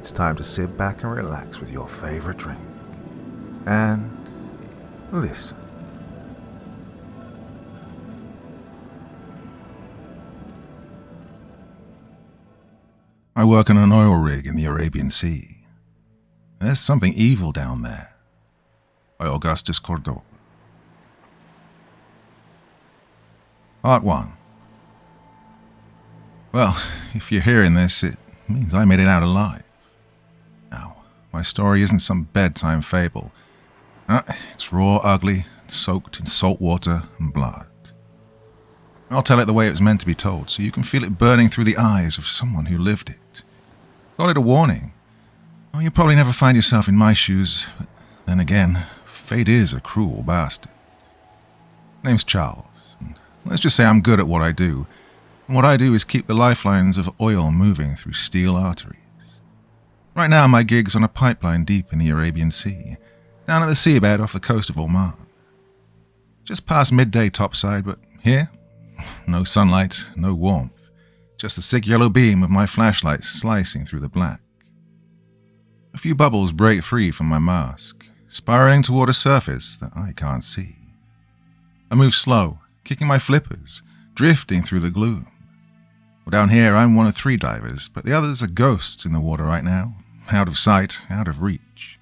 it's time to sit back and relax with your favorite drink. And listen. I work on an oil rig in the Arabian Sea. There's something evil down there. By Augustus Cordoba. Part 1. Well, if you're hearing this, it means I made it out alive. Now, my story isn't some bedtime fable. It's raw, ugly, soaked in salt water and blood. I'll tell it the way it was meant to be told, so you can feel it burning through the eyes of someone who lived it. Call it a warning. Oh, you'll probably never find yourself in my shoes, but then again, fate is a cruel bastard. My name's Charles, and let's just say I'm good at what I do. And what I do is keep the lifelines of oil moving through steel arteries. Right now, my gig's on a pipeline deep in the Arabian Sea, down at the seabed off the coast of Oman. Just past midday topside, but here, no sunlight, no warmth. Just a sick yellow beam of my flashlight slicing through the black. A few bubbles break free from my mask, spiraling toward a surface that I can't see. I move slow, kicking my flippers, drifting through the gloom. Well, down here I'm one of 3 divers, but the others are ghosts in the water right now, out of sight, out of reach.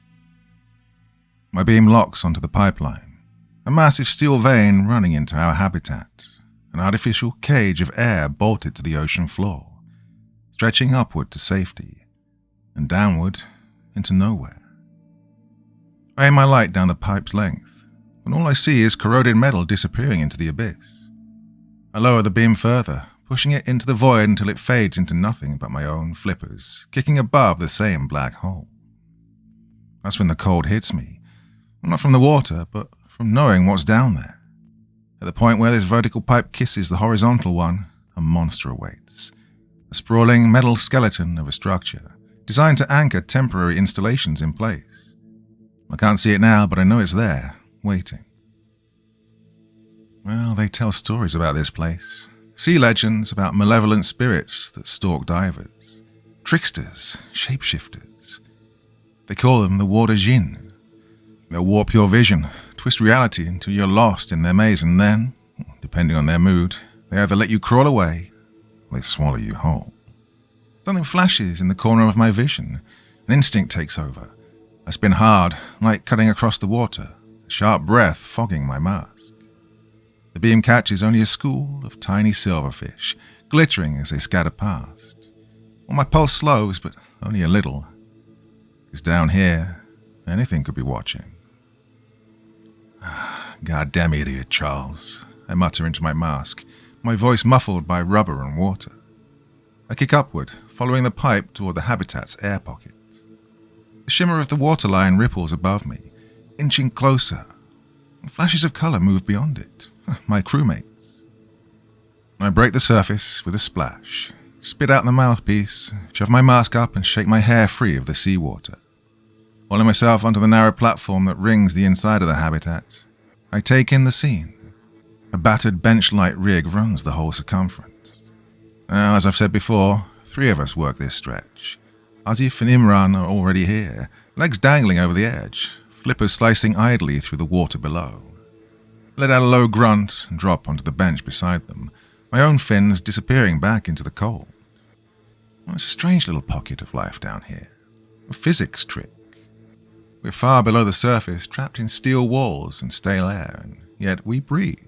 My beam locks onto the pipeline, a massive steel vein running into our habitat. An artificial cage of air bolted to the ocean floor, stretching upward to safety, and downward into nowhere. I aim my light down the pipe's length, and all I see is corroded metal disappearing into the abyss. I lower the beam further, pushing it into the void until it fades into nothing but my own flippers, kicking above the same black hole. That's when the cold hits me, not from the water, but from knowing what's down there. At the point where this vertical pipe kisses the horizontal one, a monster awaits. A sprawling metal skeleton of a structure, designed to anchor temporary installations in place. I can't see it now, but I know it's there, waiting. Well, they tell stories about this place. Sea legends about malevolent spirits that stalk divers. Tricksters, shapeshifters. They call them the water jinn. They'll warp your vision, twist reality until you're lost in their maze, and then, depending on their mood, they either let you crawl away or they swallow you whole. Something flashes in the corner of my vision. An instinct takes over. I spin hard, like cutting across the water, a sharp breath fogging my mask. The beam catches only a school of tiny silverfish, glittering as they scatter past. Well, my pulse slows, but only a little, because down here, anything could be watching. Goddamn idiot, Charles, I mutter into my mask, my voice muffled by rubber and water. I kick upward, following the pipe toward the habitat's air pocket. The shimmer of the waterline ripples above me, inching closer. Flashes of color move beyond it, my crewmates. I break the surface with a splash, spit out the mouthpiece, shove my mask up and shake my hair free of the seawater. Hauling myself onto the narrow platform that rings the inside of the habitat, I take in the scene. A battered bench-light rig runs the whole circumference. Now, as I've said before, 3 of us work this stretch. Asif and Imran are already here, legs dangling over the edge, flippers slicing idly through the water below. Let out a low grunt and drop onto the bench beside them, my own fins disappearing back into the cold. Well, it's a strange little pocket of life down here, a physics trick. We're far below the surface, trapped in steel walls and stale air, and yet we breathe.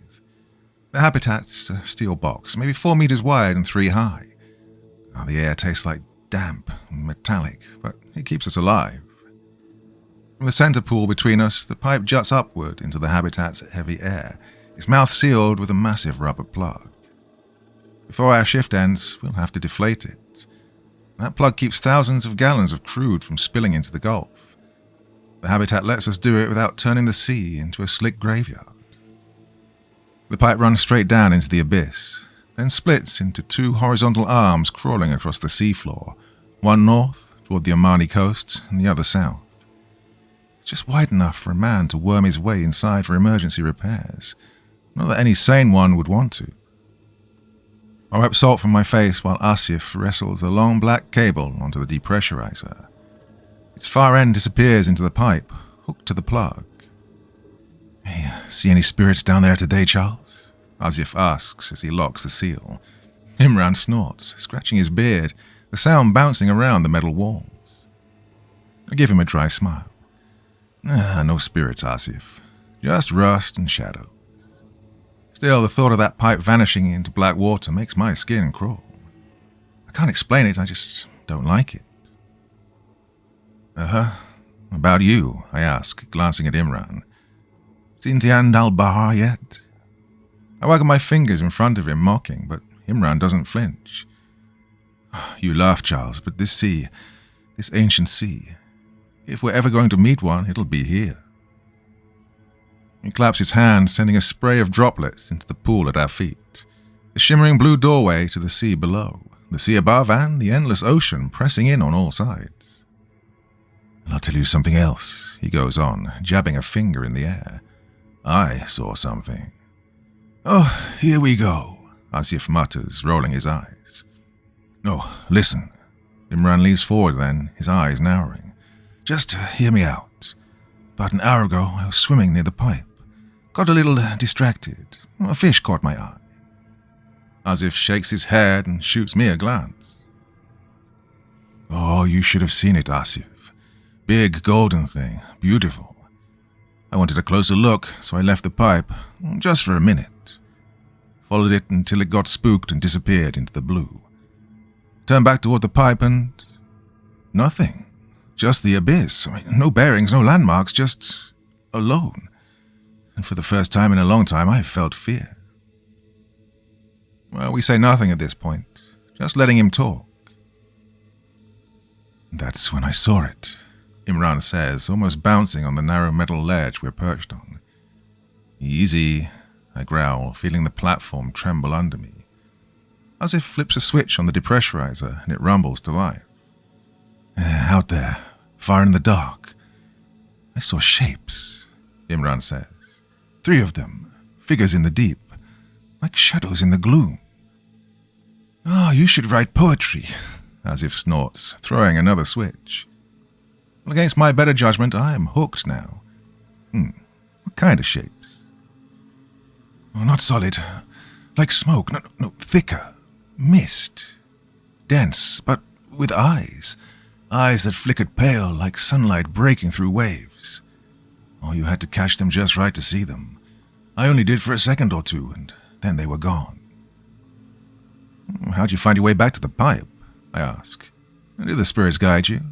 The habitat's a steel box, maybe 4 meters wide and 3 high. The air tastes like damp and metallic, but it keeps us alive. From the center pool between us, the pipe juts upward into the habitat's heavy air, its mouth sealed with a massive rubber plug. Before our shift ends, we'll have to deflate it. That plug keeps thousands of gallons of crude from spilling into the Gulf. The habitat lets us do it without turning the sea into a slick graveyard. The pipe runs straight down into the abyss, then splits into 2 horizontal arms crawling across the seafloor, one north toward the Omani coast and the other south. It's just wide enough for a man to worm his way inside for emergency repairs, not that any sane one would want to. I wipe salt from my face while Asif wrestles a long black cable onto the depressurizer, Its far end disappears into the pipe, hooked to the plug. "Hey, see any spirits down there today, Charles?" Asif asks as he locks the seal. Imran snorts, scratching his beard, the sound bouncing around the metal walls. I give him a dry smile. No spirits, Asif. Just rust and shadows. Still, the thought of that pipe vanishing into black water makes my skin crawl. I can't explain it, I just don't like it. About you, I ask, glancing at Imran. Sintian al-Bahar yet? I waggle my fingers in front of him, mocking, but Imran doesn't flinch. You laugh, Charles, but this sea, this ancient sea, if we're ever going to meet one, it'll be here. He claps his hand, sending a spray of droplets into the pool at our feet. The shimmering blue doorway to the sea below, the sea above, and the endless ocean pressing in on all sides. And I'll tell you something else, he goes on, jabbing a finger in the air. I saw something. Oh, here we go, Asif mutters, rolling his eyes. No, listen. Imran leans forward then, his eyes narrowing. Just hear me out. About an hour ago, I was swimming near the pipe. Got a little distracted. A fish caught my eye. Asif shakes his head and shoots me a glance. Oh, you should have seen it, Asif. Big golden thing, beautiful. I wanted a closer look, so I left the pipe, just for a minute. Followed it until it got spooked and disappeared into the blue. Turned back toward the pipe and... nothing. Just the abyss. No bearings, no landmarks, just... alone. And for the first time in a long time, I felt fear. Well, we say nothing at this point, just letting him talk. That's when I saw it, Imran says, almost bouncing on the narrow metal ledge we're perched on. Easy, I growl, feeling the platform tremble under me. Asif flips a switch on the depressurizer and it rumbles to life. Out there, far in the dark, I saw shapes, Imran says. 3 of them, figures in the deep, like shadows in the gloom. Oh, you should write poetry, Asif snorts, throwing another switch. Well, against my better judgment, I am hooked now. What kind of shapes? Oh, not solid, like smoke, no, thicker, mist, dense, but with eyes. Eyes that flickered pale like sunlight breaking through waves. Oh, you had to catch them just right to see them. I only did for a second or two, and then they were gone. How'd you find your way back to the pipe? I ask. Did the spirits guide you?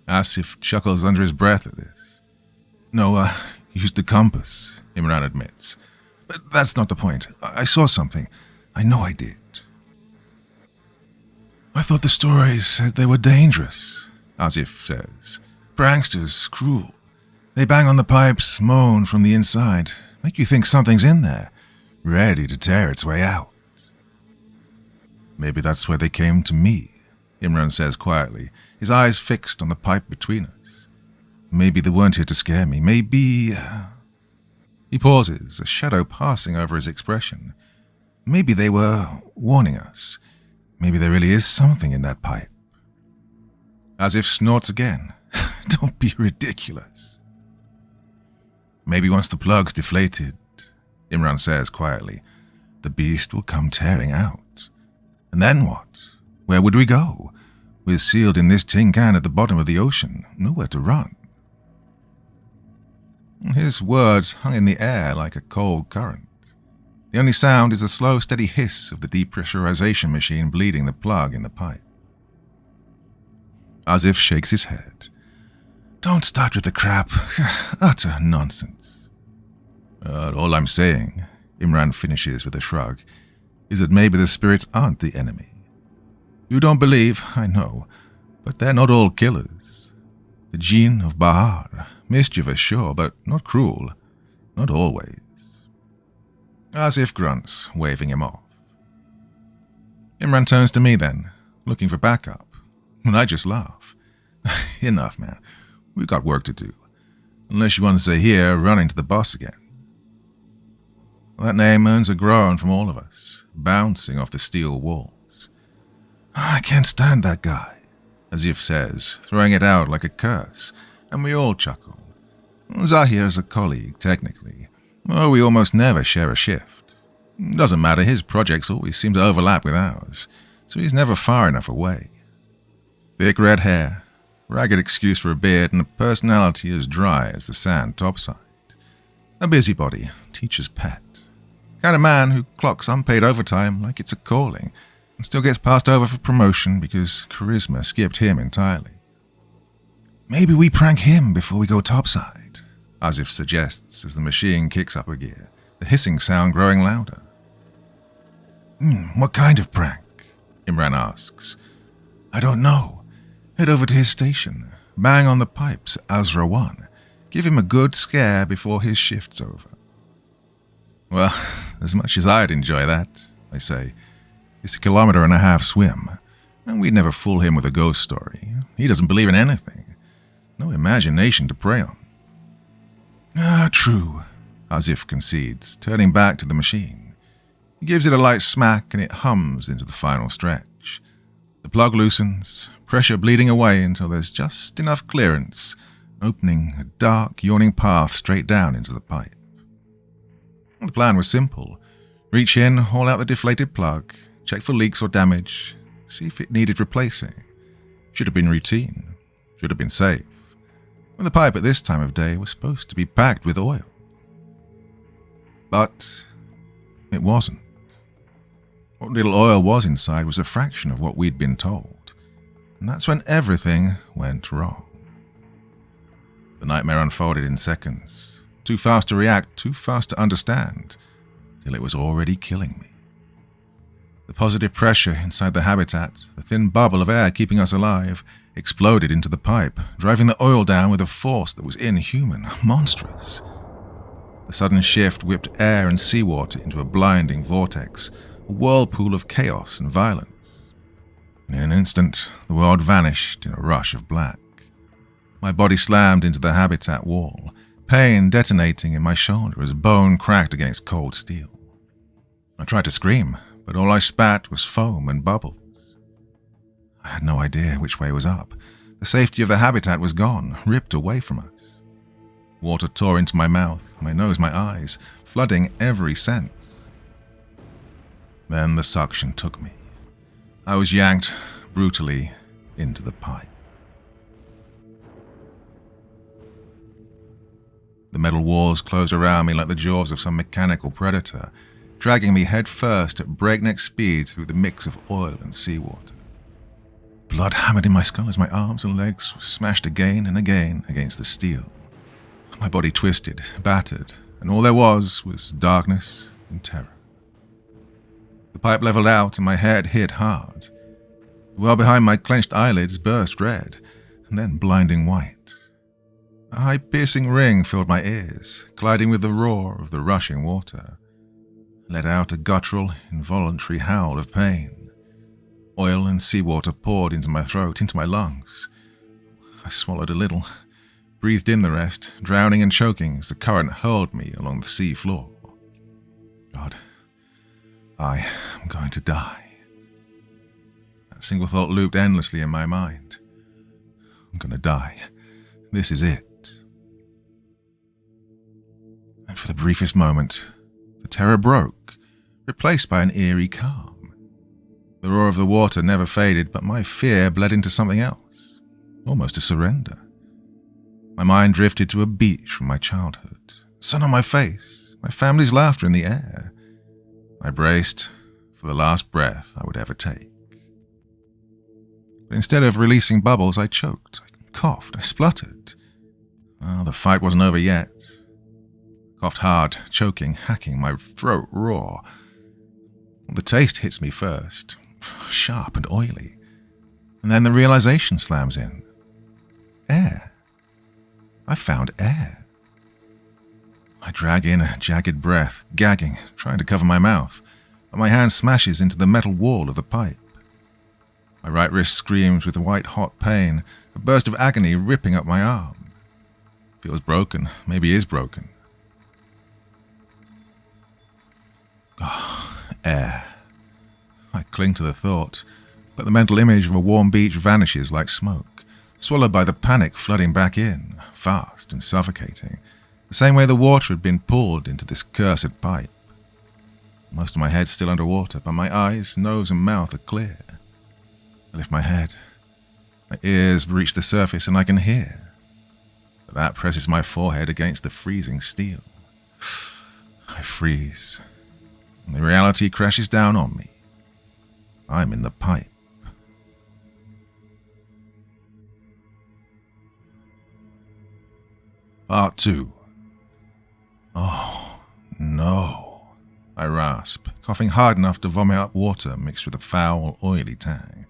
Asif chuckles under his breath at this. No, used the compass, Imran admits. But that's not the point. I saw something. I know I did. I thought the stories said they were dangerous, Asif says. Pranksters, cruel. They bang on the pipes, moan from the inside, make you think something's in there, ready to tear its way out. Maybe that's where they came to me, Imran says quietly, his eyes fixed on the pipe between us. Maybe they weren't here to scare me. Maybe... He pauses, a shadow passing over his expression. Maybe they were warning us. Maybe there really is something in that pipe. Asif snorts again. Don't be ridiculous. Maybe once the plug's deflated, Imran says quietly, the beast will come tearing out. And then what? Where would we go? We're sealed in this tin can at the bottom of the ocean, nowhere to run. His words hung in the air like a cold current. The only sound is the slow, steady hiss of the depressurization machine bleeding the plug in the pipe. Asif shakes his head. Don't start with the crap. Utter nonsense. All I'm saying, Imran finishes with a shrug, is that maybe the spirits aren't the enemy. You don't believe, I know, but they're not all killers. The Jinn of Bahar, mischievous, sure, but not cruel. Not always. Asif grunts, waving him off. Imran turns to me then, looking for backup, and I just laugh. Enough, man. We've got work to do. Unless you want to say here, running to the boss again. That name earns a groan from all of us, bouncing off the steel walls. I can't stand that guy, Azif says, throwing it out like a curse, and we all chuckle. Zahir is a colleague, technically. Oh, we almost never share a shift. Doesn't matter, his projects always seem to overlap with ours, so he's never far enough away. Thick red hair, ragged excuse for a beard, and a personality as dry as the sand topside. A busybody, teacher's pet. Kind of man who clocks unpaid overtime like it's a calling, and still gets passed over for promotion because charisma skipped him entirely. Maybe we prank him before we go topside, Azif suggests as the machine kicks up a gear, the hissing sound growing louder. What kind of prank? Imran asks. I don't know. Head over to his station, bang on the pipes at Azra 1, give him a good scare before his shift's over. Well, as much as I'd enjoy that, I say. It's a 1.5 kilometer swim, and we'd never fool him with a ghost story. He doesn't believe in anything. No imagination to prey on. True, Azif concedes, turning back to the machine. He gives it a light smack and it hums into the final stretch. The plug loosens, pressure bleeding away until there's just enough clearance, opening a dark, yawning path straight down into the pipe. The plan was simple. Reach in, haul out the deflated plug, check for leaks or damage, see if it needed replacing. Should have been routine. Should have been safe. When the pipe at this time of day was supposed to be packed with oil. But it wasn't. What little oil was inside was a fraction of what we'd been told. And that's when everything went wrong. The nightmare unfolded in seconds. Too fast to react, too fast to understand, till it was already killing me. The positive pressure inside the habitat, the thin bubble of air keeping us alive, exploded into the pipe, driving the oil down with a force that was inhuman, monstrous. The sudden shift whipped air and seawater into a blinding vortex, a whirlpool of chaos and violence. In an instant, the world vanished in a rush of black. My body slammed into the habitat wall, pain detonating in my shoulder as bone cracked against cold steel. I tried to scream, but all I spat was foam and bubbles. I had no idea which way was up. The safety of the habitat was gone, ripped away from us. Water tore into my mouth, my nose, my eyes, flooding every sense. Then the suction took me. I was yanked brutally into the pipe. The metal walls closed around me like the jaws of some mechanical predator, dragging me head first at breakneck speed through the mix of oil and seawater. Blood hammered in my skull as my arms and legs were smashed again and again against the steel. My body twisted, battered, and all there was darkness and terror. The pipe leveled out and my head hit hard. The well behind my clenched eyelids burst red, and then blinding white. A high-piercing ring filled my ears, colliding with the roar of the rushing water. I let out a guttural, involuntary howl of pain. Oil and seawater poured into my throat, into my lungs. I swallowed a little, breathed in the rest, drowning and choking as the current hurled me along the sea floor. God, I am going to die. That single thought looped endlessly in my mind. I'm going to die. This is it. And for the briefest moment, the terror broke, replaced by an eerie calm. The roar of the water never faded, but my fear bled into something else, almost a surrender. My mind drifted to a beach from my childhood, sun on my face, my family's laughter in the air. I braced for the last breath I would ever take. But instead of releasing bubbles, I choked, I coughed, I spluttered. Well, the fight wasn't over yet. Coughed hard, choking, hacking, my throat raw. The taste hits me first, sharp and oily. And then the realization slams in. Air. I found air. I drag in a jagged breath, gagging, trying to cover my mouth, but my hand smashes into the metal wall of the pipe. My right wrist screams with white-hot pain, a burst of agony ripping up my arm. Feels broken, maybe is broken. Air. I cling to the thought, but the mental image of a warm beach vanishes like smoke, swallowed by the panic flooding back in, fast and suffocating, the same way the water had been poured into this cursed pipe. Most of my head's still underwater, but my eyes, nose and mouth are clear. I lift my head. My ears reach the surface and I can hear. But that presses my forehead against the freezing steel. I freeze, and the reality crashes down on me. I'm in the pipe. Part 2. Oh, no. I rasp, coughing hard enough to vomit up water mixed with a foul, oily tang.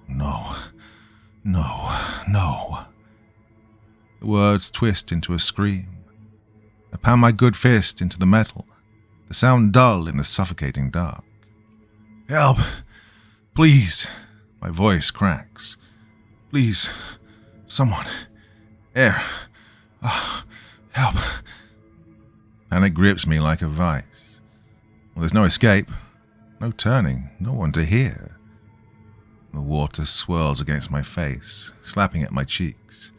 No. The words twist into a scream. I pound my good fist into the metal, the sound dull in the suffocating dark. Help! Please! My voice cracks. Please, someone. Air. Help. Panic grips me like a vice. Well, there's no escape, no turning, no one to hear. The water swirls against my face, slapping at my cheeks.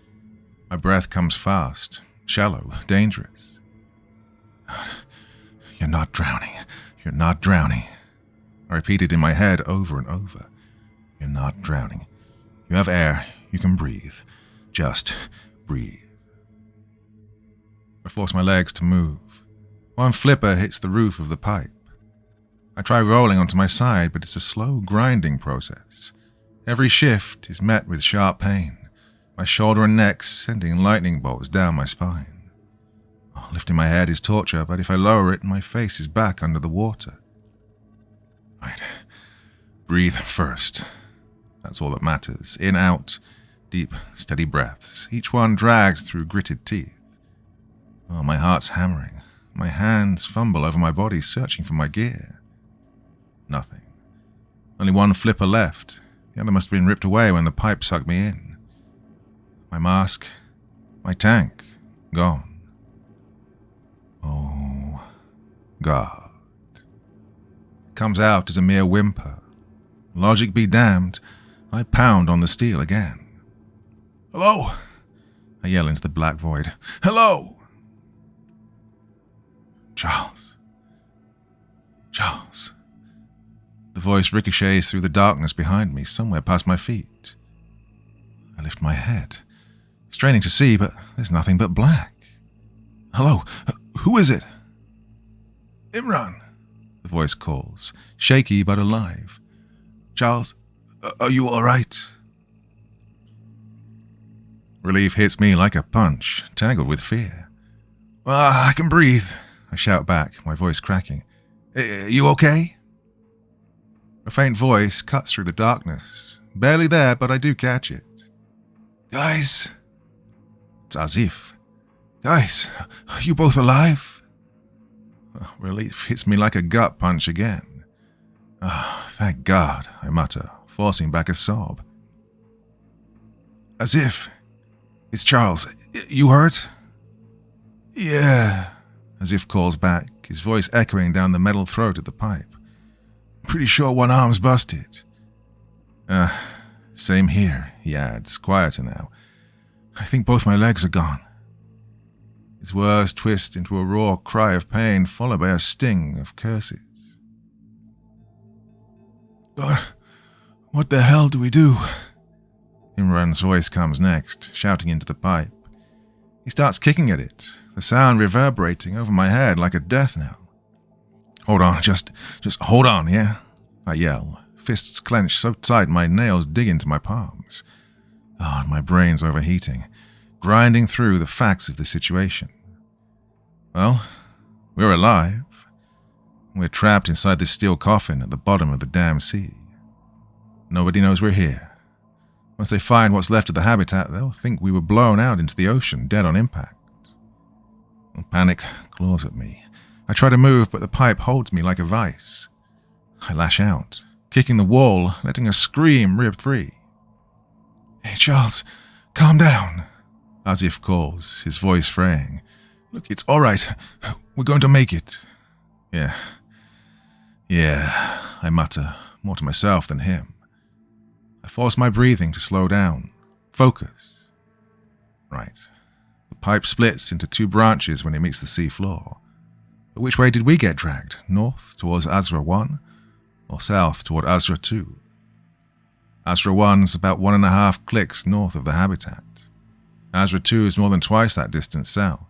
My breath comes fast, shallow, dangerous. You're not drowning. You're not drowning. I repeat it in my head over and over. You're not drowning. You have air. You can breathe. Just breathe. I force my legs to move. One flipper hits the roof of the pipe. I try rolling onto my side, but it's a slow, grinding process. Every shift is met with sharp pain, my shoulder and neck sending lightning bolts down my spine. Lifting my head is torture, but if I lower it, my face is back under the water. Right. Breathe first. That's all that matters. In, out, deep, steady breaths, each one dragged through gritted teeth. Oh, my heart's hammering. My hands fumble over my body, searching for my gear. Nothing. Only one flipper left. The other must have been ripped away when the pipe sucked me in. My mask, my tank, gone. Oh, God. It comes out as a mere whimper. Logic be damned, I pound on the steel again. Hello? I yell into the black void. Hello? Charles. The voice ricochets through the darkness behind me, somewhere past my feet. I lift my head, straining to see, but there's nothing but black. Hello? Who is it? Imran, the voice calls, shaky but alive. Charles, are you all right? Relief hits me like a punch, tangled with fear. I can breathe, I shout back, my voice cracking. You okay? A faint voice cuts through the darkness. Barely there, but I do catch it. Guys? It's Asif. Guys, are you both alive? Relief hits me like a gut punch again. Thank God, I mutter, forcing back a sob. Asif, it's Charles. You hurt? Yeah, Asif calls back, his voice echoing down the metal throat of the pipe. Pretty sure one arm's busted. Same here, he adds, quieter now. I think both my legs are gone. His words twist into a raw cry of pain, followed by a sting of curses. God, what the hell do we do? Imran's voice comes next, shouting into the pipe. He starts kicking at it, the sound reverberating over my head like a death knell. Hold on, just hold on, yeah? I yell, fists clenched so tight my nails dig into my palms. And my brain's overheating, grinding through the facts of the situation. Well, we're alive. We're trapped inside this steel coffin at the bottom of the damn sea. Nobody knows we're here. Once they find what's left of the habitat, they'll think we were blown out into the ocean, dead on impact. Panic claws at me. I try to move, but the pipe holds me like a vice. I lash out, kicking the wall, letting a scream rip free. Hey, Charles, calm down, Asif calls, his voice fraying. Look, it's all right. We're going to make it. Yeah, I mutter, more to myself than him. I force my breathing to slow down. Focus. Right. The pipe splits into two branches when it meets the sea floor. But which way did we get dragged? North towards Azra 1 or south toward Azra 2? Azra 1's about 1.5 clicks north of the habitat. Azra 2 is more than twice that distance south.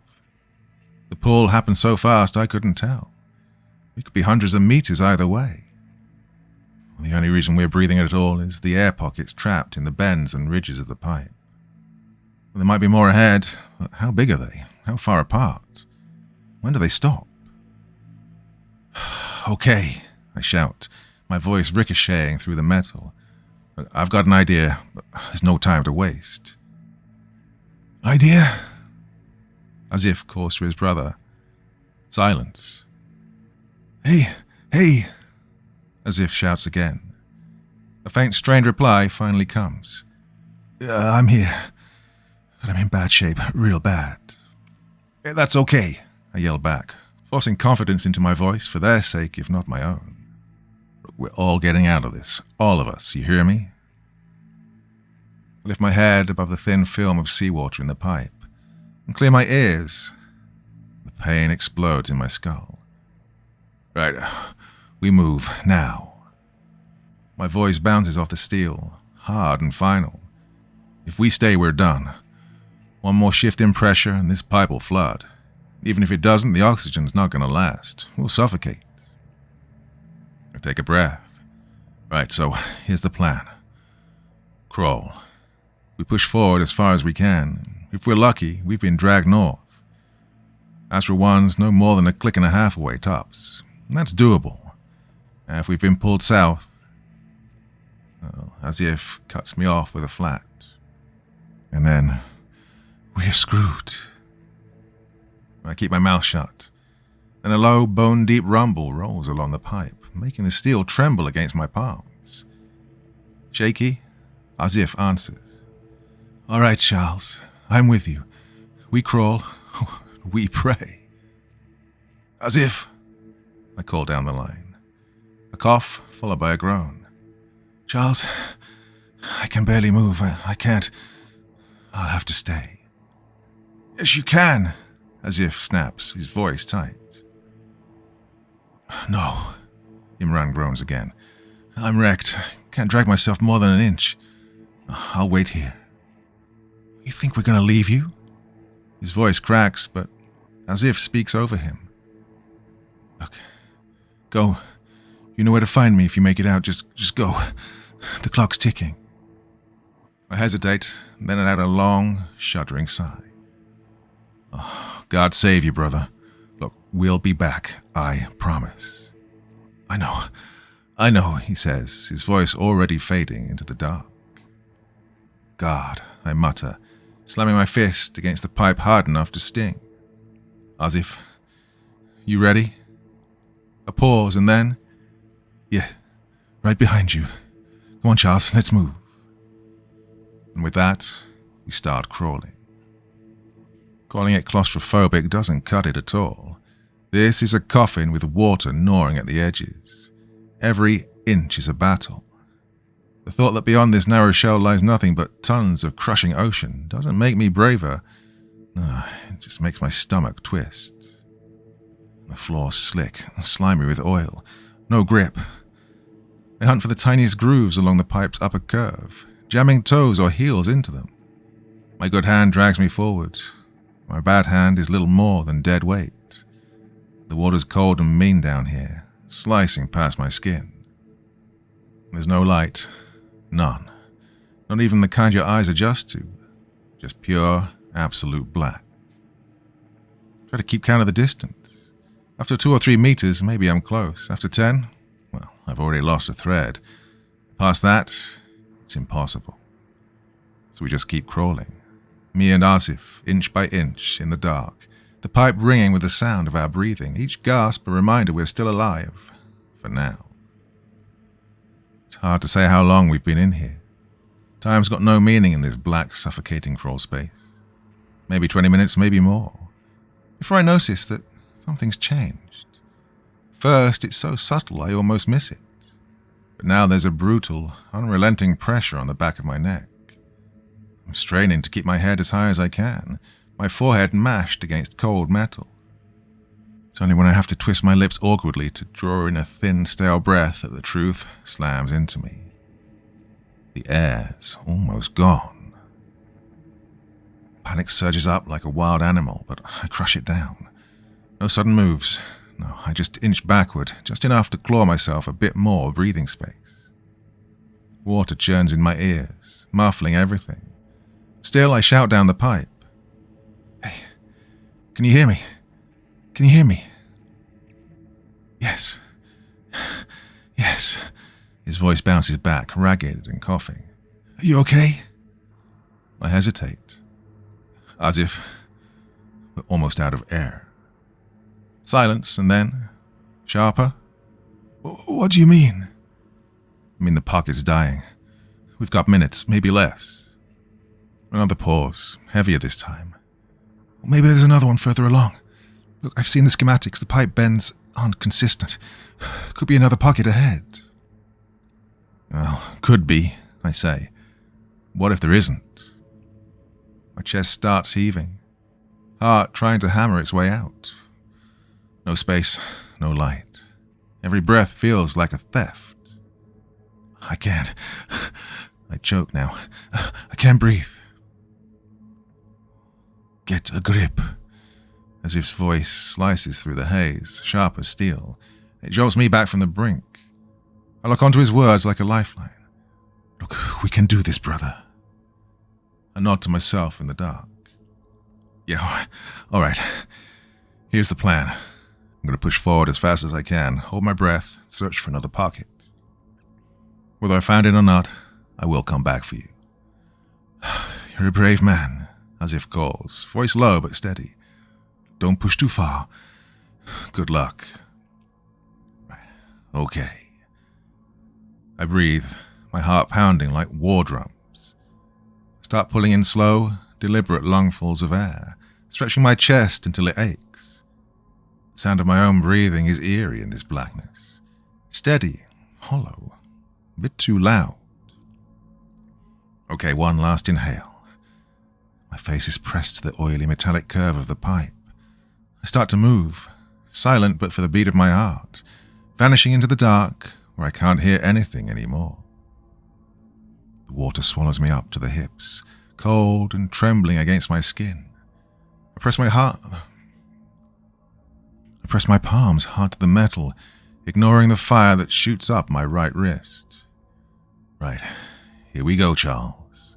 The pull happened so fast I couldn't tell. We could be hundreds of meters either way. The only reason we're breathing at all is the air pockets trapped in the bends and ridges of the pipe. There might be more ahead, but how big are they? How far apart? When do they stop? Okay, I shout, my voice ricocheting through the metal. I've got an idea, but there's no time to waste. Idea? As if calls to his brother. Silence. Hey! As if shouts again. A faint, strained reply finally comes. I'm here, but I'm in bad shape, real bad. That's okay, I yell back, forcing confidence into my voice for their sake, if not my own. We're all getting out of this, all of us, you hear me? I lift my head above the thin film of seawater in the pipe and clear my ears. The pain explodes in my skull. Right, we move, now. My voice bounces off the steel, hard and final. If we stay, we're done. One more shift in pressure and this pipe will flood. Even if it doesn't, the oxygen's not going to last. We'll suffocate. I take a breath. Right, so here's the plan. Crawl. We push forward as far as we can. If we're lucky, we've been dragged north. Azra 1's no more than 1.5 clicks away tops. That's doable. And if we've been pulled south, well, as if cuts me off with a flat. And then we're screwed. I keep my mouth shut. Then a low, bone-deep rumble rolls along the pipe, making the steel tremble against my palms. Shaky, as if answers. All right, Charles, I'm with you. We crawl, we pray. As if, I call down the line. A cough, followed by a groan. Charles, I can barely move. I can't. I'll have to stay. Yes, you can, as if snaps, his voice tight. No, Imran groans again. I'm wrecked. Can't drag myself more than 1 inch. I'll wait here. You think we're going to leave you? His voice cracks, but as if speaks over him. Look, go. You know where to find me if you make it out. Just go. The clock's ticking. I hesitate, then let out a long, shuddering sigh. Oh, God save you, brother. Look, we'll be back, I promise. I know, he says, his voice already fading into the dark. God, I mutter, slamming my fist against the pipe hard enough to sting. As if, you ready? A pause, and then, yeah, right behind you. Come on, Charles, let's move. And with that, we start crawling. Calling it claustrophobic doesn't cut it at all. This is a coffin with water gnawing at the edges. Every inch is a battle. The thought that beyond this narrow shell lies nothing but tons of crushing ocean doesn't make me braver. No, it just makes my stomach twist. The floor's slick, slimy with oil. No grip. I hunt for the tiniest grooves along the pipe's upper curve, jamming toes or heels into them. My good hand drags me forward. My bad hand is little more than dead weight. The water's cold and mean down here, slicing past my skin. There's no light. None. Not even the kind your eyes adjust to. Just pure, absolute black. Try to keep count of the distance. After 2 or 3 meters, maybe I'm close. After 10, well, I've already lost a thread. Past that, it's impossible. So we just keep crawling. Me and Asif, inch by inch, in the dark, the pipe ringing with the sound of our breathing, each gasp a reminder we're still alive. For now. It's hard to say how long we've been in here. Time's got no meaning in this black, suffocating crawl space. Maybe 20 minutes, maybe more. Before I notice that something's changed. First, it's so subtle I almost miss it. but now there's a brutal, unrelenting pressure on the back of my neck. I'm straining to keep my head as high as I can, my forehead mashed against cold metal. It's only when I have to twist my lips awkwardly to draw in a thin, stale breath that the truth slams into me. The air's almost gone. Panic surges up like a wild animal, but I crush it down. No sudden moves. No, I just inch backward, just enough to claw myself a bit more breathing space. Water churns in my ears, muffling everything. Still, I shout down the pipe. Hey, can you hear me? Can you hear me? Yes. Yes. His voice bounces back, ragged and coughing. Are you okay? I hesitate. As if we're almost out of air. Silence, and then, sharper. What do you mean? I mean the pocket's dying. We've got minutes, maybe less. Another pause, heavier this time. Maybe there's another one further along. Look, I've seen the schematics. The pipe bends aren't consistent. Could be another pocket ahead. Well, could be, I say. What if there isn't? My chest starts heaving. Heart trying to hammer its way out. No space, no light. Every breath feels like a theft. I can't. I choke now. I can't breathe. Get a grip. As if his voice slices through the haze, sharp as steel. It jolts me back from the brink. I lock onto his words like a lifeline. Look, we can do this, brother. I nod to myself in the dark. Yeah, all right. Here's the plan. I'm going to push forward as fast as I can, hold my breath, search for another pocket. Whether I found it or not, I will come back for you. You're a brave man, as if calls, voice low but steady. Don't push too far. Good luck. Right. Okay. I breathe, my heart pounding like war drums. I start pulling in slow, deliberate lungfuls of air, stretching my chest until it aches. The sound of my own breathing is eerie in this blackness. Steady, hollow, a bit too loud. Okay, one last inhale. My face is pressed to the oily metallic curve of the pipe. I start to move, silent but for the beat of my heart, vanishing into the dark where I can't hear anything anymore. The water swallows me up to the hips, cold and trembling against my skin. I press my palms hard to the metal, ignoring the fire that shoots up my right wrist. Right, here we go, Charles.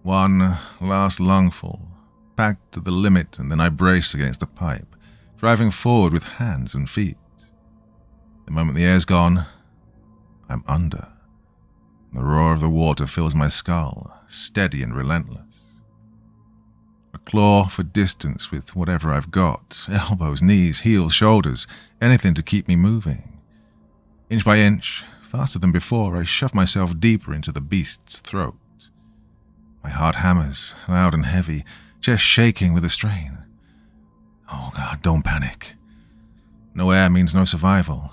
One last lungful, packed to the limit, and then I brace against the pipe, driving forward with hands and feet. The moment the air's gone, I'm under. The roar of the water fills my skull, steady and relentless. I claw for distance with whatever I've got, elbows, knees, heels, shoulders, anything to keep me moving. Inch by inch, faster than before, I shove myself deeper into the beast's throat. My heart hammers, loud and heavy, chest shaking with the strain. Oh God, don't panic. No air means no survival.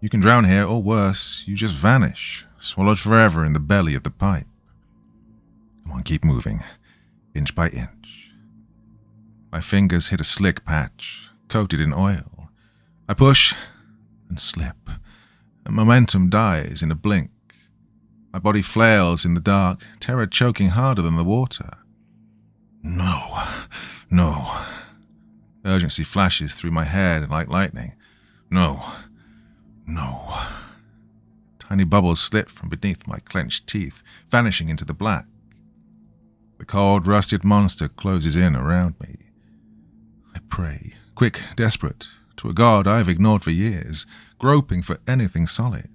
You can drown here, or worse, you just vanish, swallowed forever in the belly of the pipe. Come on, keep moving, inch by inch. My fingers hit a slick patch, coated in oil. I push and slip, and momentum dies in a blink. My body flails in the dark, terror choking harder than the water. No. Urgency flashes through my head like lightning. No. Tiny bubbles slit from beneath my clenched teeth, vanishing into the black. The cold, rusted monster closes in around me. I pray, quick, desperate, to a god I've ignored for years, groping for anything solid.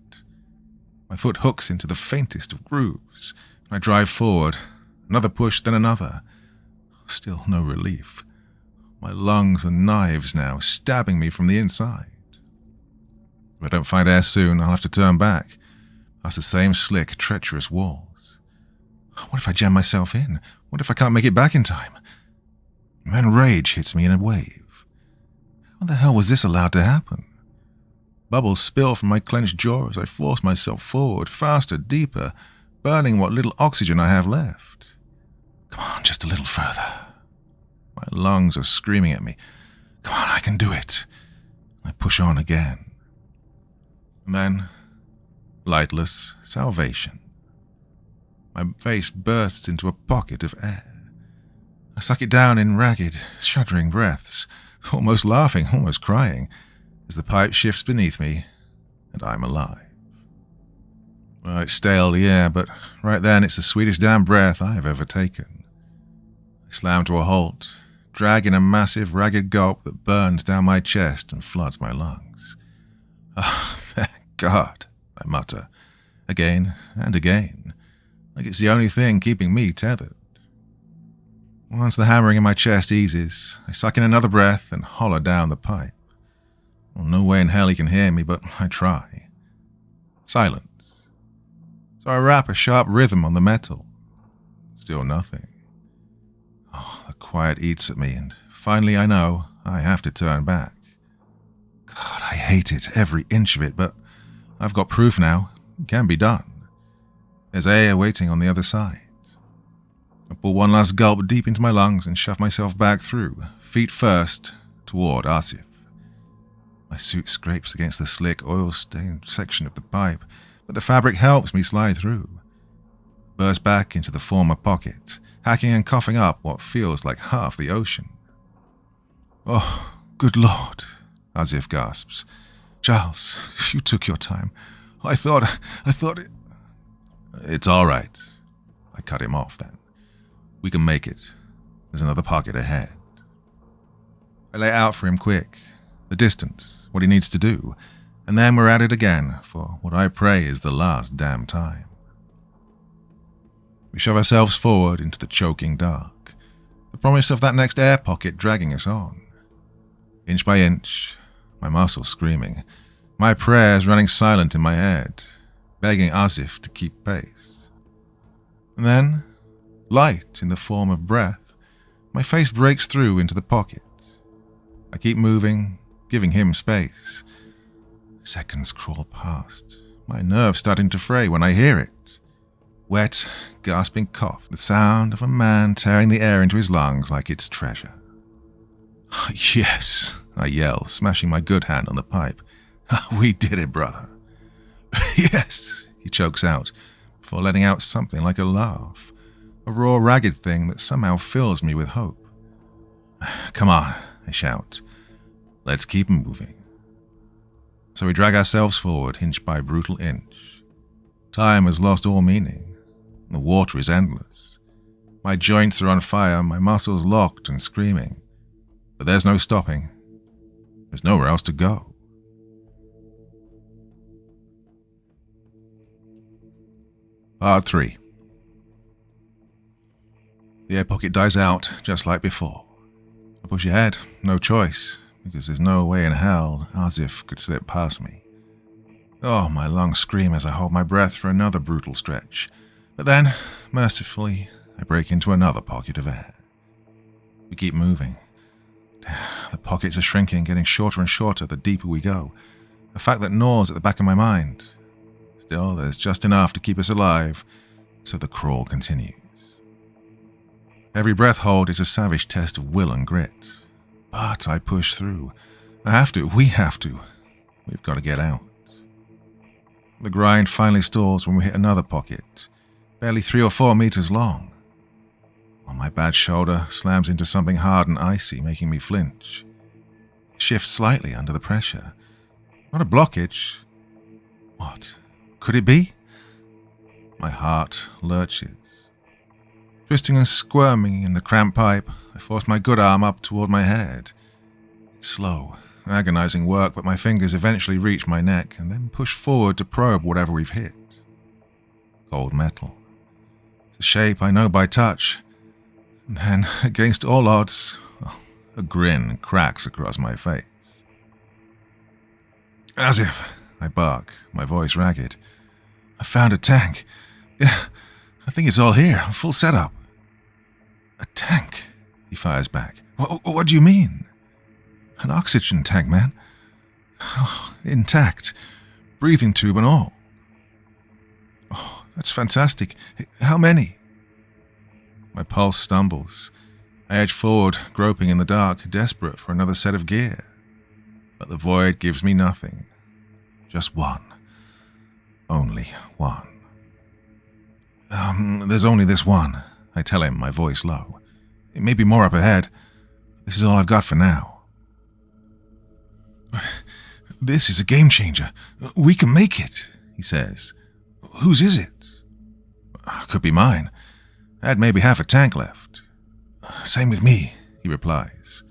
My foot hooks into the faintest of grooves, and I drive forward, another push, then another. Still no relief. My lungs are knives now, stabbing me from the inside. If I don't find air soon, I'll have to turn back, past the same slick, treacherous walls. What if I jam myself in? What if I can't make it back in time? Then rage hits me in a wave. How the hell was this allowed to happen? Bubbles spill from my clenched jaw as I force myself forward, faster, deeper, burning what little oxygen I have left. Come on, just a little further. My lungs are screaming at me. Come on, I can do it. I push on again. And then, lightless salvation. My face bursts into a pocket of air. I suck it down in ragged, shuddering breaths, almost laughing, almost crying, as the pipe shifts beneath me, and I'm alive. Well, it's stale, the air, but right then it's the sweetest damn breath I have ever taken. I slam to a halt, dragging a massive, ragged gulp that burns down my chest and floods my lungs. Oh, thank God, I mutter, again and again, like it's the only thing keeping me tethered. Once the hammering in my chest eases, I suck in another breath and holler down the pipe. Well, no way in hell he can hear me, but I try. Silence. So I rap a sharp rhythm on the metal. Still nothing. Oh, the quiet eats at me, and finally I know I have to turn back. God, I hate it, every inch of it, but I've got proof now. It can be done. There's air waiting on the other side. I pull one last gulp deep into my lungs and shove myself back through, feet first, toward Asif. My suit scrapes against the slick, oil-stained section of the pipe, but the fabric helps me slide through. Burst back into the former pocket, hacking and coughing up what feels like half the ocean. Oh, good Lord, Asif gasps. Charles, you took your time. I thought it... It's all right. I cut him off then. We can make it. There's another pocket ahead. I lay out for him quick. The distance, what he needs to do, and then we're at it again for what I pray is the last damn time. We shove ourselves forward into the choking dark, the promise of that next air pocket dragging us on. Inch by inch, my muscles screaming, my prayers running silent in my head, begging Asif to keep pace. And then, light in the form of breath, my face breaks through into the pocket. I keep moving, giving him space. Seconds crawl past, my nerves starting to fray when I hear it. Wet, gasping cough, the sound of a man tearing the air into his lungs like it's treasure. Yes, I yell, smashing my good hand on the pipe. We did it, brother. Yes, he chokes out, before letting out something like a laugh, a raw, ragged thing that somehow fills me with hope. Come on, I shout. Let's keep moving. So we drag ourselves forward, inch by brutal inch. Time has lost all meaning. The water is endless. My joints are on fire, my muscles locked and screaming. But there's no stopping. There's nowhere else to go. Part 3. The air pocket dies out, just like before. I push ahead, no choice, because there's no way in hell Asif could slip past me. Oh, my lungs scream as I hold my breath for another brutal stretch. But then, mercifully, I break into another pocket of air. We keep moving. The pockets are shrinking, getting shorter and shorter the deeper we go, a fact that gnaws at the back of my mind. Still, there's just enough to keep us alive, so the crawl continues. Every breath hold is a savage test of will and grit. But I push through. I have to, we have to. We've got to get out. The grind finally stalls when we hit another pocket, barely 3 or 4 meters long. My bad shoulder slams into something hard and icy, making me flinch. It shifts slightly under the pressure. Not a blockage. What? Could it be? My heart lurches. Twisting and squirming in the cramped pipe, I force my good arm up toward my head. It's slow, agonizing work, but my fingers eventually reach my neck and then push forward to probe whatever we've hit. Cold metal. It's a shape I know by touch. And then, against all odds, a grin cracks across my face. Asif, I bark, my voice ragged. I found a tank. Yeah, I think it's all here, full setup. A tank, he fires back. What do you mean? An oxygen tank, man. Oh, intact. Breathing tube and all. Oh, that's fantastic. How many? My pulse stumbles. I edge forward, groping in the dark, desperate for another set of gear. But the void gives me nothing. Just one. Only one. There's only this one, I tell him, my voice low. It may be more up ahead. This is all I've got for now. This is a game changer. We can make it, he says. Whose is it? Could be mine. I had maybe half a tank left. Same with me, he replies.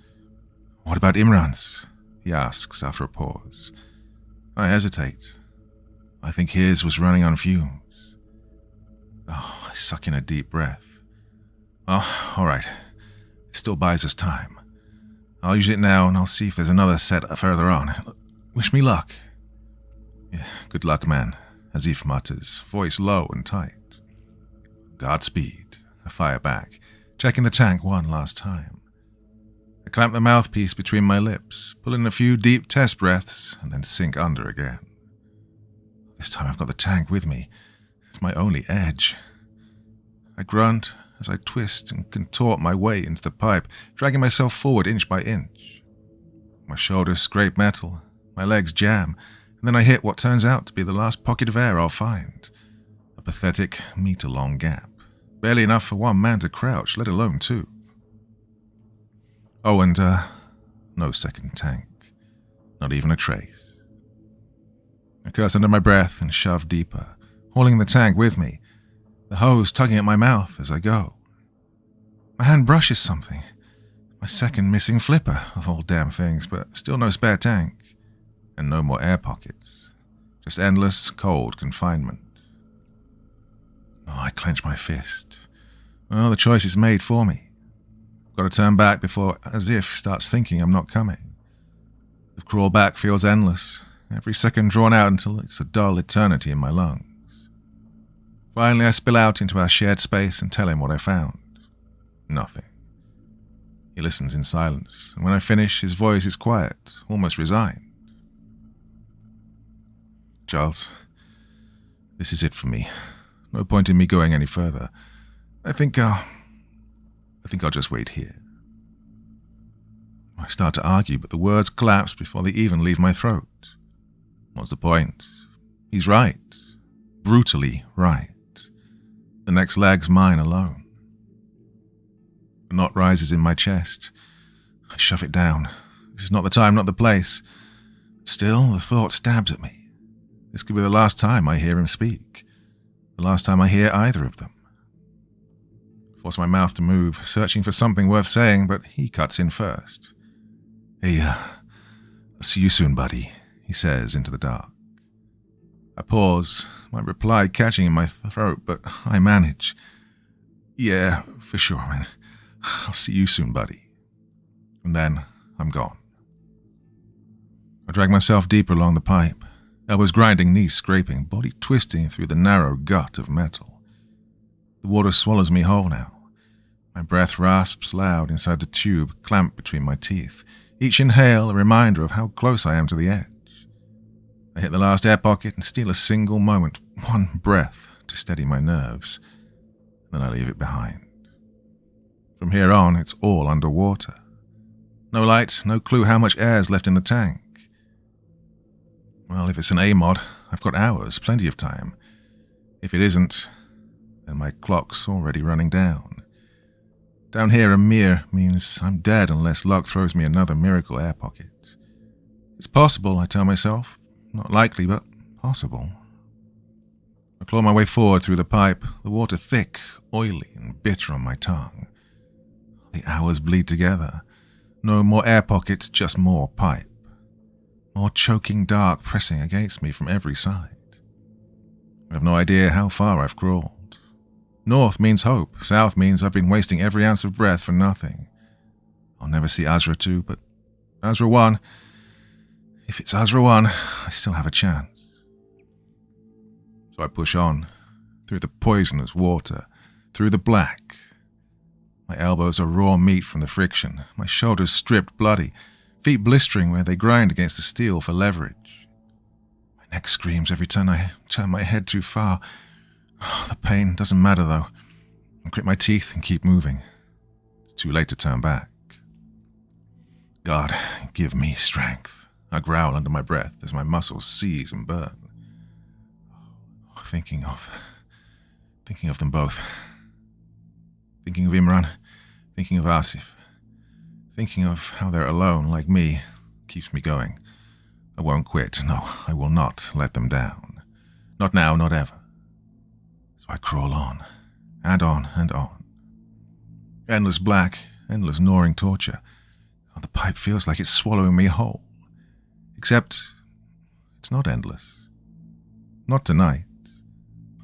What about Imran's? He asks after a pause. I hesitate. I think his was running on fumes. I suck in a deep breath. All right. It still buys us time. I'll use it now and I'll see if there's another set further on. Wish me luck. Yeah, good luck, man, Azif mutters, voice low and tight. Godspeed, I fire back, checking the tank one last time. I clamp the mouthpiece between my lips, pull in a few deep test breaths, and then sink under again. This time I've got the tank with me. It's my only edge. I grunt as I twist and contort my way into the pipe, dragging myself forward inch by inch. My shoulders scrape metal, my legs jam, and then I hit what turns out to be the last pocket of air I'll find. A pathetic, meter-long gap. Barely enough for one man to crouch, let alone two. Oh, and, no second tank. Not even a trace. I curse under my breath and shove deeper, hauling the tank with me, the hose tugging at my mouth as I go. My hand brushes something. My second missing flipper, of all damn things, but still no spare tank. And no more air pockets. Just endless, cold confinement. I clench my fist. Well, the choice is made for me. I've got to turn back before Azif starts thinking I'm not coming. The crawl back feels endless, every second drawn out until it's a dull eternity in my lungs. Finally, I spill out into our shared space and tell him what I found. Nothing. He listens in silence, and when I finish, his voice is quiet, almost resigned. Charles, this is it for me. No point in me going any further. I think I'll just wait here. I start to argue, but the words collapse before they even leave my throat. What's the point? He's right. Brutally right. The next leg's mine alone. A knot rises in my chest. I shove it down. This is not the time, not the place. Still, the thought stabs at me. This could be the last time I hear him speak. The last time I hear either of them. I force my mouth to move, searching for something worth saying, but he cuts in first. Hey, I'll see you soon, buddy, he says into the dark. I pause, my reply catching in my throat, but I manage. Yeah, for sure, man. I'll see you soon, buddy. And then I'm gone. I drag myself deeper along the pipe, elbows grinding, knees scraping, body twisting through the narrow gut of metal. The water swallows me whole now. My breath rasps loud inside the tube clamped between my teeth, each inhale a reminder of how close I am to the edge. I hit the last air pocket and steal a single moment, one breath, to steady my nerves. Then I leave it behind. From here on, it's all underwater. No light, no clue how much air's left in the tank. Well, if it's an A-mod, I've got hours, plenty of time. If it isn't, then my clock's already running down. Down here, a mere means I'm dead unless luck throws me another miracle air pocket. It's possible, I tell myself. Not likely, but possible. I claw my way forward through the pipe, the water thick, oily, and bitter on my tongue. The hours bleed together. No more air pockets, just more pipe. More choking dark pressing against me from every side. I have no idea how far I've crawled. North means hope, south means I've been wasting every ounce of breath for nothing. I'll never see Azra 2, but Azra 1, if it's Azra 1, I still have a chance. So I push on, through the poisonous water, through the black. My elbows are raw meat from the friction, my shoulders stripped bloody, feet blistering where they grind against the steel for leverage. My neck screams every time I turn my head too far. The pain doesn't matter, though. I grit my teeth and keep moving. It's too late to turn back. God, give me strength, I growl under my breath as my muscles seize and burn. Thinking of them both. Thinking of Imran, thinking of Asif. Thinking of how they're alone, like me, keeps me going. I won't quit. No, I will not let them down. Not now, not ever. So I crawl on, and on, and on. Endless black, endless gnawing torture. Oh, the pipe feels like it's swallowing me whole. Except, it's not endless. Not tonight.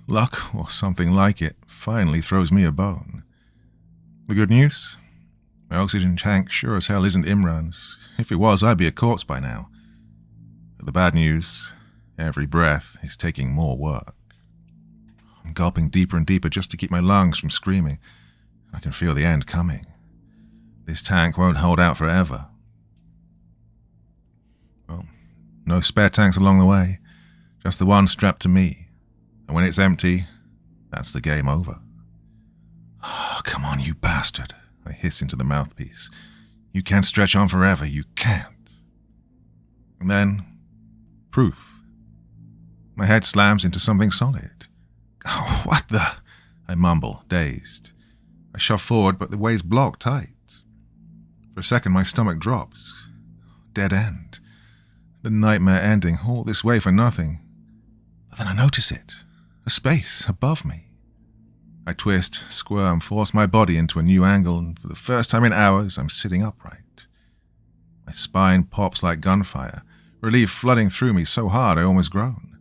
Luck, or something like it, finally throws me a bone. The good news? My oxygen tank sure as hell isn't Imran's. If it was, I'd be a corpse by now. But the bad news, every breath is taking more work. I'm gulping deeper and deeper just to keep my lungs from screaming. I can feel the end coming. This tank won't hold out forever. Well, no spare tanks along the way, just the one strapped to me. And when it's empty, that's the game over. Oh, come on, you bastard, I hiss into the mouthpiece. You can't stretch on forever, you can't. And then, proof. My head slams into something solid. Oh, what the? I mumble, dazed. I shove forward, but the way's blocked tight. For a second, my stomach drops. Dead end. The nightmare ending, all this way for nothing. But then I notice it. A space above me. I twist, squirm, force my body into a new angle, and for the first time in hours, I'm sitting upright. My spine pops like gunfire, relief flooding through me so hard I almost groan.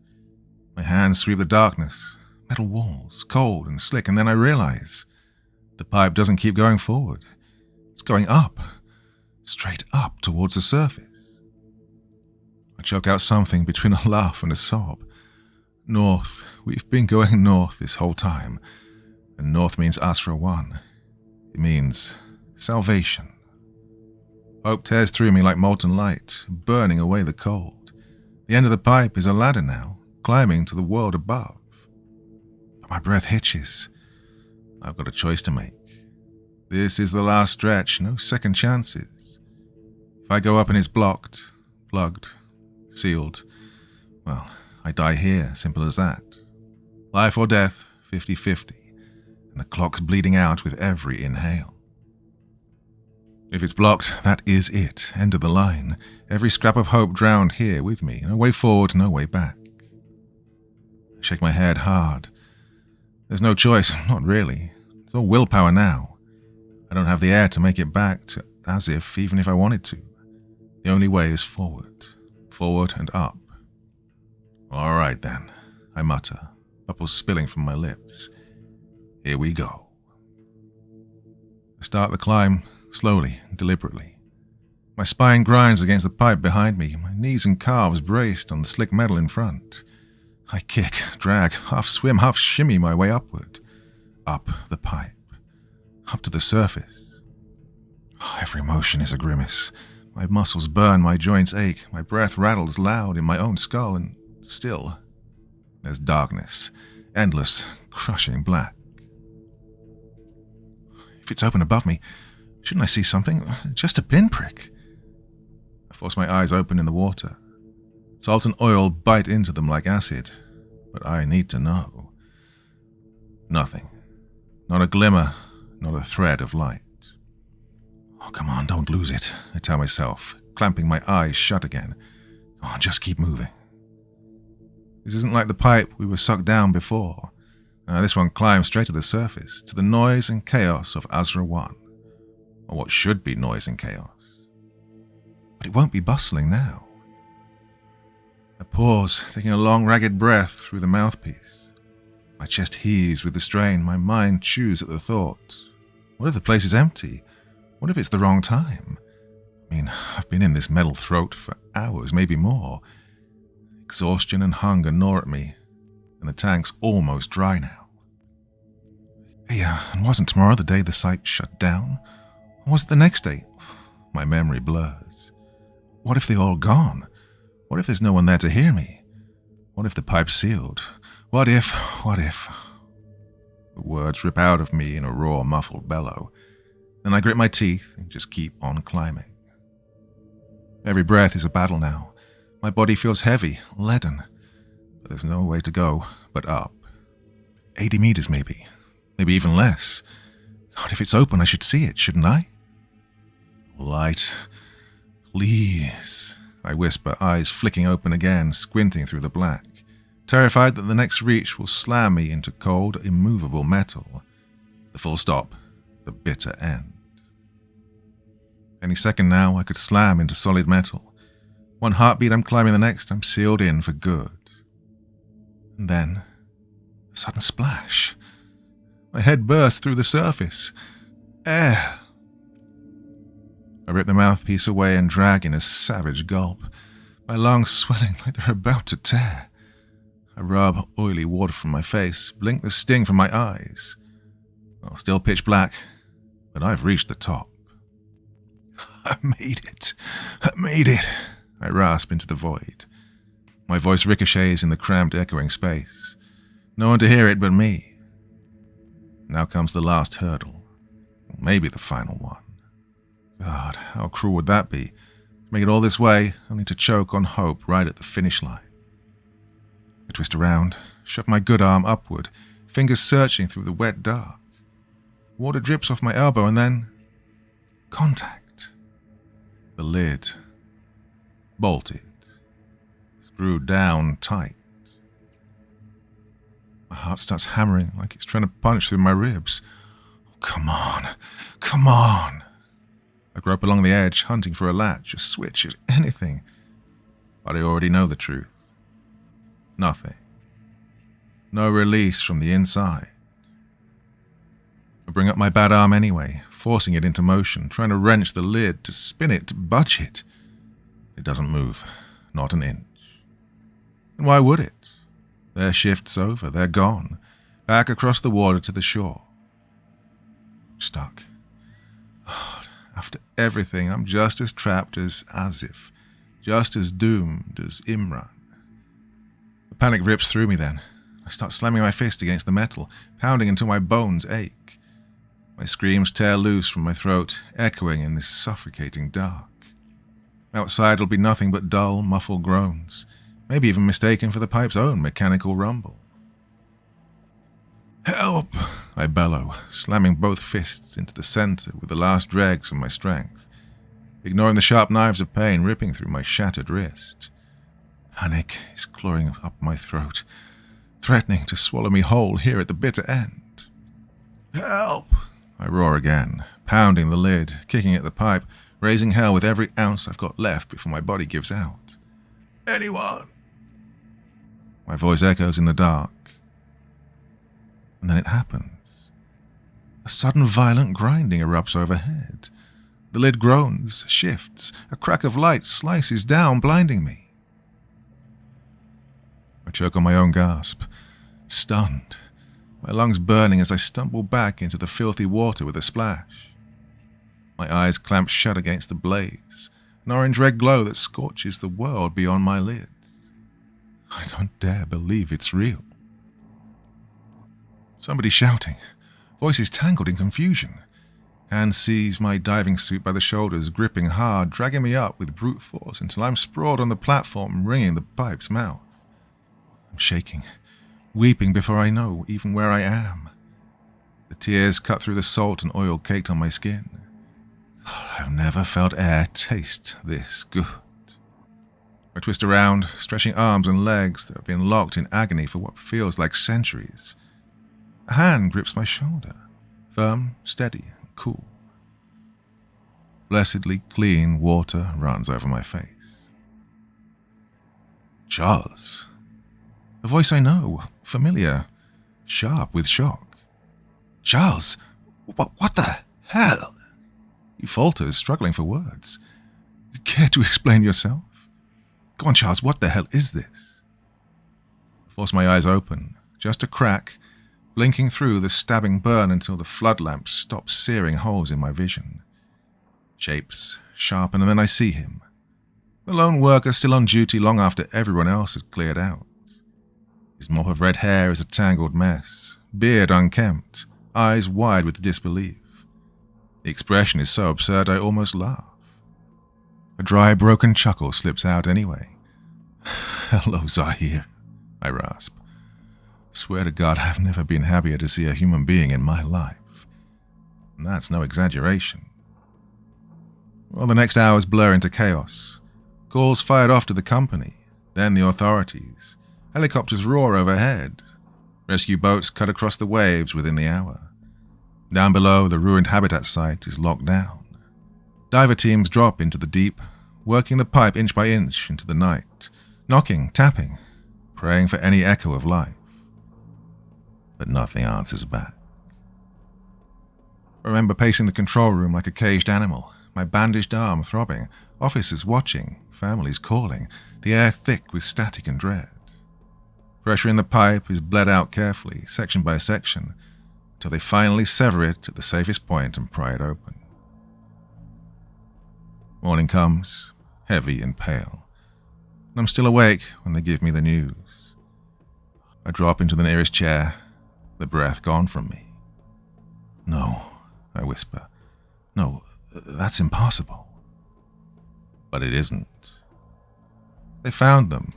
My hands sweep the darkness, metal walls, cold and slick, and then I realize the pipe doesn't keep going forward. It's going up, straight up towards the surface. I choke out something between a laugh and a sob. North. We've been going north this whole time. And north means Asra 1. It means salvation. Hope tears through me like molten light, burning away the cold. The end of the pipe is a ladder now, climbing to the world above. But my breath hitches. I've got a choice to make. This is the last stretch, no second chances. If I go up and it's blocked, plugged, sealed, well, I die here, simple as that. Life or death, 50-50, and the clock's bleeding out with every inhale. If it's blocked, that is it, end of the line. Every scrap of hope drowned here with me, no way forward, no way back. I shake my head hard. There's no choice, not really. It's all willpower now. I don't have the air to make it back to as if, even if I wanted to. The only way is forward. Forward and up. All right then, I mutter, bubbles spilling from my lips. Here we go. I start the climb slowly, deliberately. My spine grinds against the pipe behind me, my knees and calves braced on the slick metal in front. I kick, drag, half swim, half shimmy my way upward. Up the pipe. Up to the surface. Every motion is a grimace. My muscles burn, my joints ache, my breath rattles loud in my own skull, and still, there's darkness, endless, crushing black. If it's open above me, shouldn't I see something? Just a pinprick. I force my eyes open in the water. Salt and oil bite into them like acid, but I need to know. Nothing. Not a glimmer, not a thread of light. Oh, come on, don't lose it, I tell myself, clamping my eyes shut again. Oh, just keep moving. This isn't like the pipe we were sucked down before. This one climbs straight to the surface, to the noise and chaos of Asra 1. Or what should be noise and chaos. But it won't be bustling now. I pause, taking a long, ragged breath through the mouthpiece. My chest heaves with the strain, my mind chews at the thought. What if the place is empty? What if it's the wrong time? I mean, I've been in this metal throat for hours, maybe more. Exhaustion and hunger gnaw at me, and the tank's almost dry now. Hey, and wasn't tomorrow the day the site shut down? Or was it the next day? My memory blurs. What if they're all gone? What if there's no one there to hear me? What if the pipe's sealed? What if? The words rip out of me in a raw, muffled bellow. Then I grit my teeth and just keep on climbing. Every breath is a battle now. My body feels heavy, leaden. But there's no way to go but up. 80 meters maybe even less. God, if it's open, I should see it, shouldn't I? Light, please, I whisper, eyes flicking open again, squinting through the black, terrified that the next reach will slam me into cold, immovable metal. The full stop, the bitter end. Any second now, I could slam into solid metal. One heartbeat, I'm climbing the next, I'm sealed in for good. And then, a sudden splash. My head bursts through the surface. Air. I rip the mouthpiece away and drag in a savage gulp, my lungs swelling like they're about to tear. I rub oily water from my face, blink the sting from my eyes. Well, still pitch black, but I've reached the top. I made it. I rasp into the void. My voice ricochets in the cramped, echoing space. No one to hear it but me. Now comes the last hurdle. Maybe the final one. God, how cruel would that be? To make it all this way, only to choke on hope right at the finish line. I twist around, shove my good arm upward, fingers searching through the wet dark. Water drips off my elbow and then... contact. The lid. Bolted. Screwed down tight. My heart starts hammering like it's trying to punch through my ribs. Oh, come on. I grope along the edge, hunting for a latch, a switch, anything. But I already know the truth. Nothing. No release from the inside. I bring up my bad arm anyway, forcing it into motion, trying to wrench the lid, to spin it, to budge it. It doesn't move, not an inch. And why would it? Their shift's over, they're gone, back across the water to the shore. I'm stuck. Oh, after everything, I'm just as trapped as Asif, just as doomed as Imran. The panic rips through me then. I start slamming my fist against the metal, pounding until my bones ache. My screams tear loose from my throat, echoing in this suffocating dark. Outside will be nothing but dull, muffled groans, maybe even mistaken for the pipe's own mechanical rumble. Help! I bellow, slamming both fists into the center with the last dregs of my strength, ignoring the sharp knives of pain ripping through my shattered wrist. Panic is clawing up my throat, threatening to swallow me whole here at the bitter end. Help! I roar again, pounding the lid, kicking at the pipe, raising hell with every ounce I've got left before my body gives out. Anyone! My voice echoes in the dark. And then it happens. A sudden violent grinding erupts overhead. The lid groans, shifts. A crack of light slices down, blinding me. I choke on my own gasp, stunned, my lungs burning as I stumble back into the filthy water with a splash. My eyes clamp shut against the blaze, an orange-red glow that scorches the world beyond my lids. I don't dare believe it's real. Somebody shouting, voices tangled in confusion. Hand seized my diving suit by the shoulders, gripping hard, dragging me up with brute force until I'm sprawled on the platform, wringing the pipe's mouth. I'm shaking, weeping before I know even where I am. The tears cut through the salt and oil caked on my skin. I've never felt air taste this good. I twist around, stretching arms and legs that have been locked in agony for what feels like centuries. A hand grips my shoulder, firm, steady, and cool. Blessedly clean water runs over my face. Charles. A voice I know, familiar, sharp with shock. Charles, what the hell? He falters, struggling for words. Care to explain yourself? Go on, Charles, what the hell is this? I force my eyes open, just a crack, blinking through the stabbing burn until the flood lamp stops searing holes in my vision. Shapes, sharpen, and then I see him. the lone worker still on duty long after everyone else had cleared out. His mop of red hair is a tangled mess, beard unkempt, eyes wide with disbelief. The expression is so absurd I almost laugh. A dry, broken chuckle slips out anyway. "Hello, Zahir," I rasp. Swear to God, I've never been happier to see a human being in my life. And that's no exaggeration. Well, the next hours blur into chaos. Calls fired off to the company, then the authorities. Helicopters roar overhead. Rescue boats cut across the waves within the hour. Down below, the ruined habitat site is locked down. Diver teams drop into the deep, working the pipe inch by inch into the night, knocking, tapping, praying for any echo of life. But nothing answers back. I remember pacing the control room like a caged animal, my bandaged arm throbbing, officers watching, families calling, the air thick with static and dread. Pressure in the pipe is bled out carefully, section by section, till they finally sever it at the safest point and pry it open. Morning comes, heavy and pale, and I'm still awake when they give me the news. I drop into the nearest chair, the breath gone from me. "No," I whisper. "No, that's impossible." But it isn't. They found them,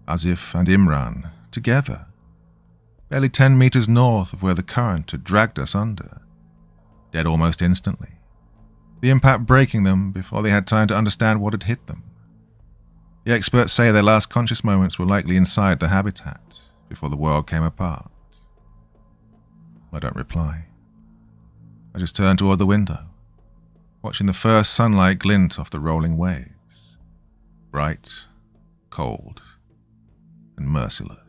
Asif and Imran, together, barely 10 meters north of where the current had dragged us under, dead almost instantly, the impact breaking them before they had time to understand what had hit them. The experts say their last conscious moments were likely inside the habitat, before the world came apart. I don't reply. I just turn toward the window, watching the first sunlight glint off the rolling waves. Bright, cold, and merciless.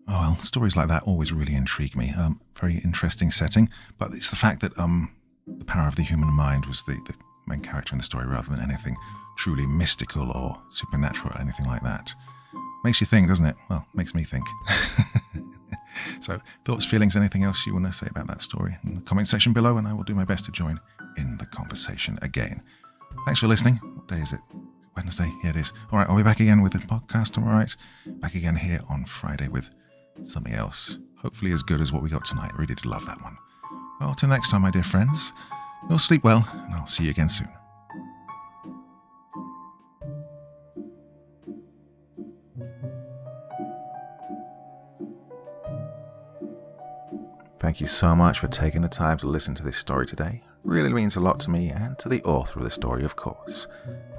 Oh, well, stories like that always really intrigue me. Very interesting setting, but it's the fact that the power of the human mind was the main character in the story rather than anything truly mystical or supernatural or anything like that. Makes you think, doesn't it? Well, makes me think. So, thoughts, feelings, anything else you want to say about that story in the comment section below, and I will do my best to join in the conversation again. Thanks for listening. What day is it? Wednesday? Yeah, it is. All right, I'll be back again with the podcast tomorrow night. Back again here on Friday with something else, hopefully as good as what we got tonight. I really did love that one. Well, till next time, my dear friends, you'll sleep well, and I'll see you again soon. Thank you so much for taking the time to listen to this story today. Really means a lot to me and to the author of the story, of course.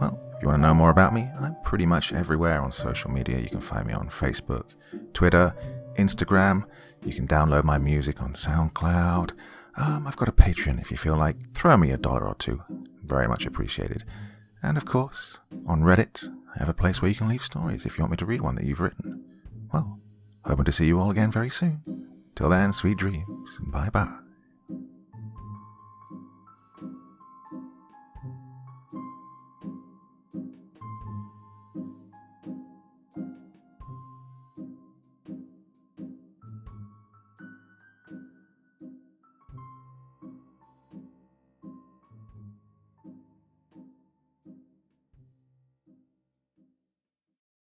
Well, if you want to know more about me, I'm pretty much everywhere on social media. You can find me on Facebook, Twitter, Instagram. You can download my music on SoundCloud. I've got a Patreon if you feel like. Throw me $1 or $2. Very much appreciated. And of course, on Reddit, I have a place where you can leave stories if you want me to read one that you've written. Well, hoping to see you all again very soon. Till then, sweet dreams. Bye-bye.